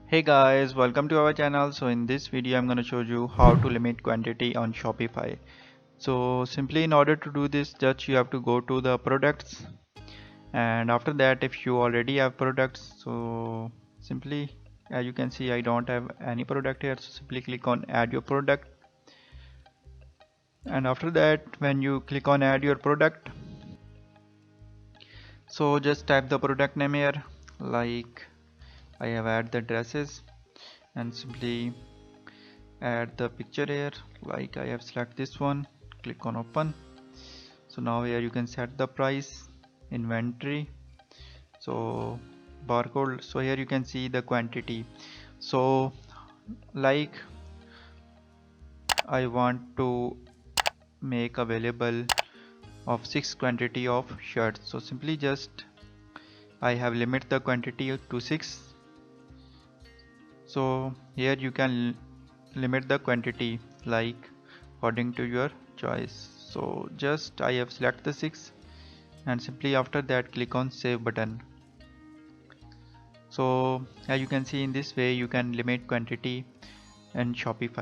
Hey guys, welcome to our channel. So in this video I'm going to show you how to limit quantity on Shopify. So simply in order to do this, just you have to go to the products, and after that if you already have products, so simply as you can see I don't have any product here, so simply click on add your product, and after that when you click on add your product, so just type the product name here, like I have add the dresses, and simply add the picture here, like I have select this one, click on open. So now here you can set the price, inventory, so barcode. So here you can see the quantity. So like I want to make available of 6 quantity of shirts, so simply just I have limit the quantity to 6. So here you can limit the quantity like according to your choice. So just I have select the 6, and simply after that click on save button. So as you can see, in this way you can limit quantity in Shopify.